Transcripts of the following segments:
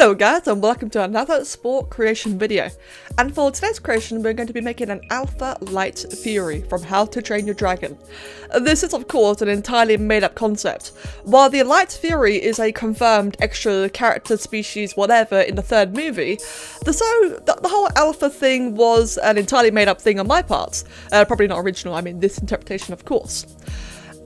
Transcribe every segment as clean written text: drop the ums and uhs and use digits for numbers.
Hello guys, and welcome to another Spore creation video. And for today's creation, we're going to be making an Alpha Light Fury from How to Train Your Dragon. This is of course an entirely made up concept. While the Light Fury is a confirmed extra character species whatever in the third movie, the whole Alpha thing was an entirely made up thing on my part. Probably not original, I mean this interpretation of course.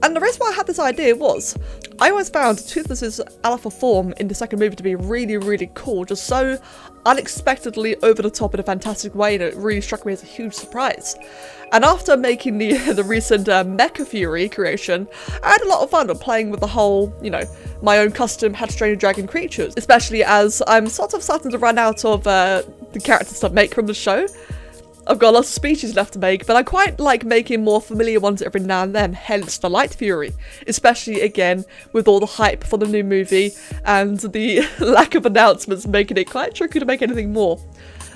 And the reason why I had this idea was, I always found Toothless's alpha form in the second movie to be really cool, just so unexpectedly over the top in a fantastic way, and it really struck me as a huge surprise. And after making the recent Mecha Fury creation, I had a lot of fun playing with the whole, my own custom How to Train Your Dragon creatures, especially as I'm sort of starting to run out of the characters to make from the show. I've got lots of species left to make, but I quite like making more familiar ones every now and then, hence the Light Fury, especially again with all the hype for the new movie and the lack of announcements making it quite tricky to make anything more.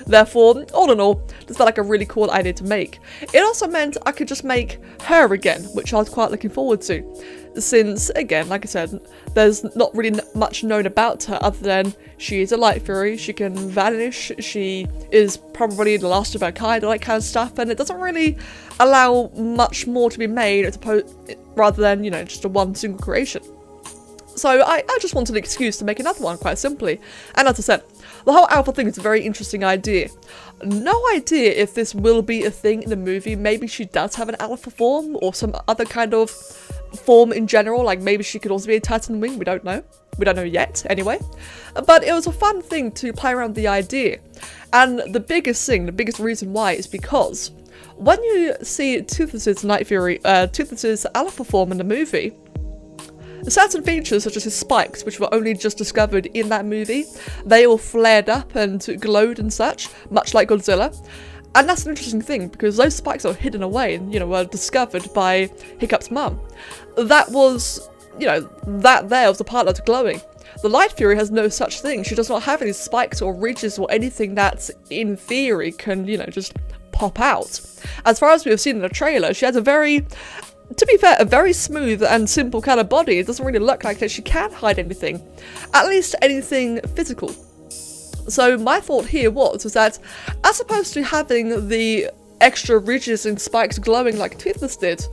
Therefore, all in all, this felt like a really cool idea to make. It also meant I could just make her again, which I was quite looking forward to, since, again, like I said, there's not really much known about her other than she is a Light Fury, she can vanish, she is probably the last of her kind, all that kind of stuff, and it doesn't really allow much more to be made rather than, just a one single creation. So I just wanted an excuse to make another one, quite simply. And as I said, the whole alpha thing is a very interesting idea. No idea if this will be a thing in the movie. Maybe she does have an alpha form or some other kind of form in general. Like maybe she could also be a Titan Wing. We don't know. We don't know yet, anyway. But it was a fun thing to play around with the idea. And the biggest reason why is because when you see Toothless's Toothless's alpha form in the movie, certain features, such as his spikes, which were only just discovered in that movie, they all flared up and glowed and such, much like Godzilla. And that's an interesting thing, because those spikes are hidden away and, were discovered by Hiccup's mum. That was, that there was the part that's glowing. The Light Fury has no such thing. She does not have any spikes or ridges or anything that, in theory, can, just pop out. As far as we have seen in the trailer, she has a to be fair, a very smooth and simple kind of body. It doesn't really look like that she can hide anything, at least anything physical. So my thought here was that, as opposed to having the extra ridges and spikes glowing like Toothless did,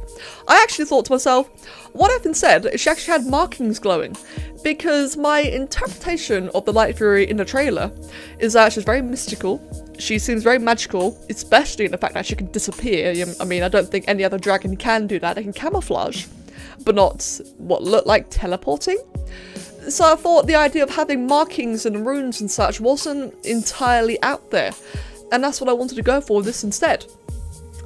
I actually thought to myself, what if instead she actually had markings glowing? Because my interpretation of the Light Fury in the trailer is that she's very mystical. She seems very magical, especially in the fact that she can disappear. I mean, I don't think any other dragon can do that. They can camouflage, but not what look like teleporting. So I thought the idea of having markings and runes and such wasn't entirely out there, and that's what I wanted to go for this instead.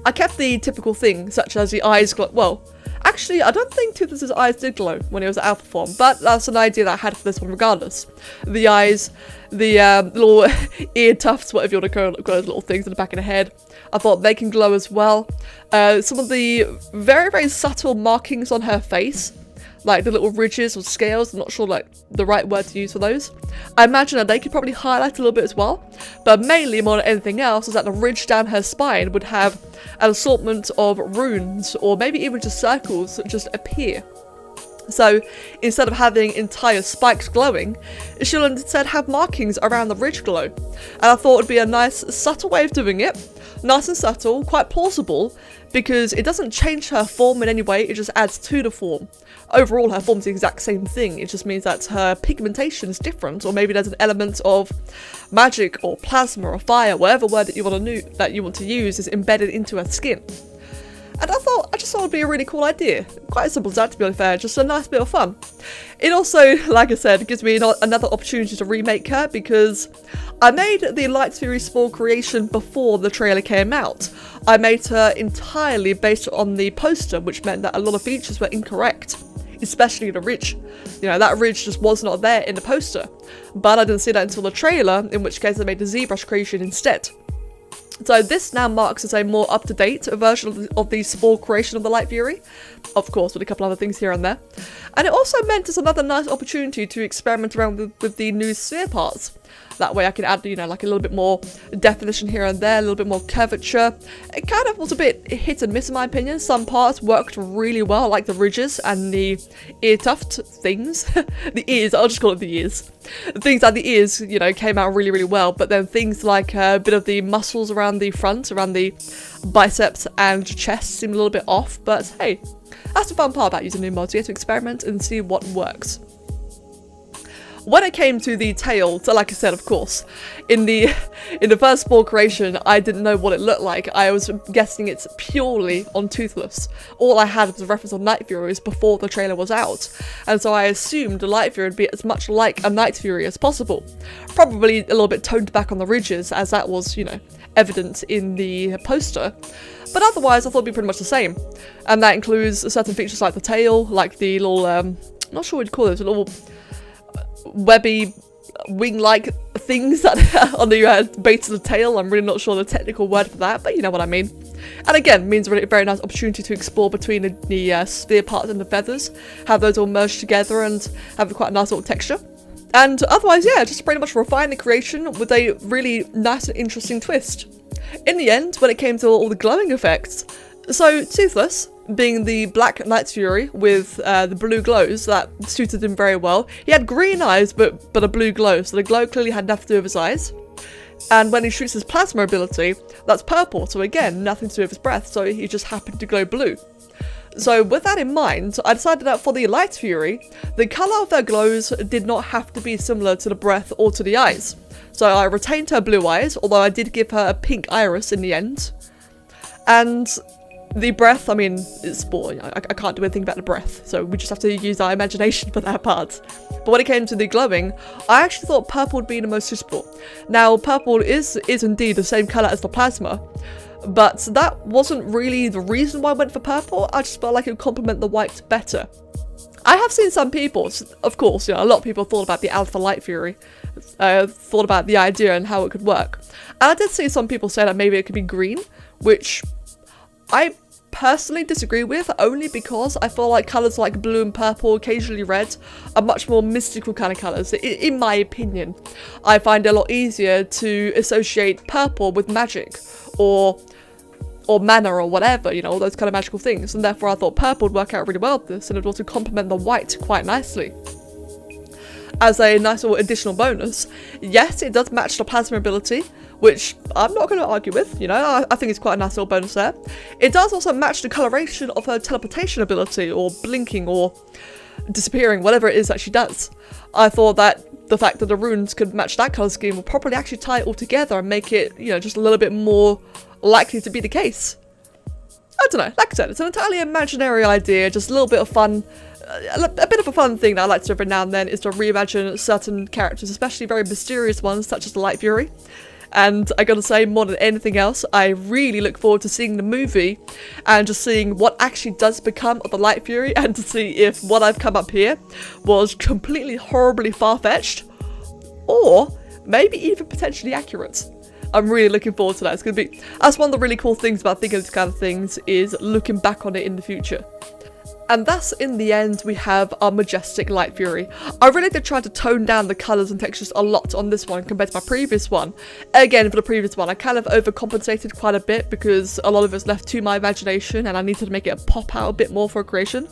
I kept the typical thing, such as the eyes glow. Well, actually, I don't think Toothless's eyes did glow when he was at alpha form, but that's an idea that I had for this one regardless. The eyes, the little ear tufts, whatever you want to call those little things in the back of the head, I thought they can glow as well. Some of the very subtle markings on her face, like the little ridges or scales, I'm not sure the right word to use for those. I imagine that they could probably highlight a little bit as well, but mainly more than anything else is that the ridge down her spine would have an assortment of runes or maybe even just circles that just appear. So instead of having entire spikes glowing, she'll instead have markings around the ridge glow. And I thought it would be a nice subtle way of doing it. Nice and subtle, quite plausible, because it doesn't change her form in any way, it just adds to the form. Overall, her form's the exact same thing, it just means that her pigmentation is different, or maybe there's an element of magic or plasma or fire, whatever word that you want to use is embedded into her skin. And I just thought it'd be a really cool idea. Quite as simple as that, to be fair, just a nice bit of fun. It also, like I said, gives me another opportunity to remake her, because I made the Light Fury Spore creation before the trailer came out. I made her entirely based on the poster, which meant that a lot of features were incorrect, especially the ridge. That ridge just was not there in the poster. But I didn't see that until the trailer, in which case I made the ZBrush creation instead. So this now marks as a more up-to-date version of the Spore creation of the Light Fury, of course with a couple other things here and there. And it also meant as another nice opportunity to experiment around with the new sphere parts. That way I can add, you know, like a little bit more definition here and there, a little bit more curvature. It kind of was a bit hit and miss in my opinion. Some parts worked really well, like the ridges and the ear tuft things. The ears, I'll just call it the ears. Things like the ears, you know, came out really, really well, but then things like a bit of the muscles around the front, around the biceps and chest seemed a little bit off, but hey, that's the fun part about using new mods. You get to experiment and see what works. When it came to the tail, so like I said, of course, in the first Spore creation, I didn't know what it looked like. I was guessing it's purely on Toothless. All I had was a reference on Night Furies before the trailer was out, and so I assumed a Light Fury would be as much like a Night Fury as possible. Probably a little bit toned back on the ridges, as that was, you know, evident in the poster. But otherwise, I thought it'd be pretty much the same. And that includes certain features like the tail, like the little, I'm not sure what you'd call it, little webby wing-like things that on the base of the tail. I'm really not sure the technical word for that, but you know what I mean. And again, means a very nice opportunity to explore between the sphere parts and the feathers, have those all merged together and have quite a nice little texture. And otherwise, yeah, just pretty much refine the creation with a really nice and interesting twist. In the end, when it came to all the glowing effects, so Toothless, being the Black Night Fury with the blue glows, that suited him very well. He had green eyes, but a blue glow, so the glow clearly had nothing to do with his eyes. And when he shoots his plasma ability, that's purple, so again, nothing to do with his breath, so he just happened to glow blue. So with that in mind, I decided that for the Light Fury, the colour of their glows did not have to be similar to the breath or to the eyes. So I retained her blue eyes, although I did give her a pink iris in the end. And the breath, I mean, it's Spore, I can't do anything about the breath, so we just have to use our imagination for that part. But when it came to the glowing, I actually thought purple would be the most suitable. Now, purple is indeed the same colour as the plasma, but that wasn't really the reason why I went for purple. I just felt like it would complement the white better. I have seen some people, of course, you know, a lot of people thought about the Alpha Light Fury, thought about the idea and how it could work. And I did see some people say that maybe it could be green, which I personally disagree with, only because I feel like colours like blue and purple, occasionally red, are much more mystical kind of colours, in my opinion. I find it a lot easier to associate purple with magic, or mana or whatever, you know, all those kind of magical things, and therefore I thought purple would work out really well with this, and it would also complement the white quite nicely. As a nice little additional bonus, yes, it does match the plasma ability, which I'm not going to argue with, you know, I think it's quite a nice little bonus there. It does also match the coloration of her teleportation ability, or blinking, or disappearing, whatever it is that she does. I thought that the fact that the runes could match that colour scheme would probably actually tie it all together and make it, you know, just a little bit more likely to be the case. I don't know, like I said, it's an entirely imaginary idea, just a little bit of fun. A bit of a fun thing that I like to do every now and then is to reimagine certain characters, especially very mysterious ones such as the Light Fury. And I gotta say, more than anything else, I really look forward to seeing the movie and just seeing what actually does become of the Light Fury, and to see if what I've come up here was completely horribly far-fetched, or maybe even potentially accurate. I'm really looking forward to that. That's one of the really cool things about thinking of these kind of things, is looking back on it in the future. And thus, in the end, we have our majestic Light Fury. I really did try to tone down the colours and textures a lot on this one compared to my previous one. Again, for the previous one, I kind of overcompensated quite a bit because a lot of it was left to my imagination and I needed to make it pop out a bit more for creation.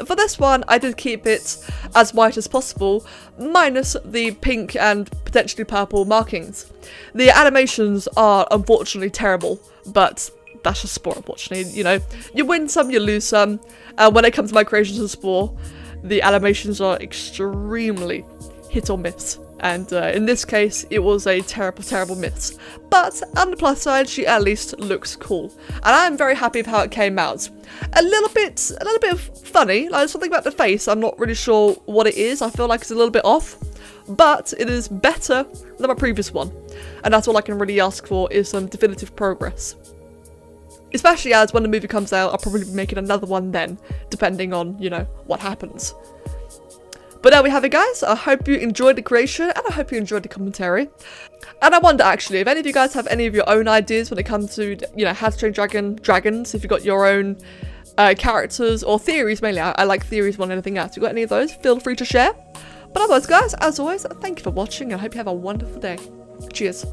For this one, I did keep it as white as possible, minus the pink and potentially purple markings. The animations are unfortunately terrible, but that's just Spore, unfortunately. You know, you win some, you lose some. When it comes to my creations of Spore, the animations are extremely hit or miss. And in this case, it was a terrible miss. But on the plus side, she at least looks cool. And I'm very happy with how it came out. A little bit funny, like something about the face, I'm not really sure what it is. I feel like it's a little bit off. But it is better than my previous one. And that's all I can really ask for, is some definitive progress. Especially as when the movie comes out, I'll probably be making another one then, depending on, you know, what happens. But there we have it, guys. I hope you enjoyed the creation, and I hope you enjoyed the commentary. And I wonder, actually, if any of you guys have any of your own ideas when it comes to, you know, how to train dragons, if you've got your own characters, or theories mainly. I like theories more than anything else. If you've got any of those, feel free to share. But otherwise guys, as always, thank you for watching. I hope you have a wonderful day. Cheers.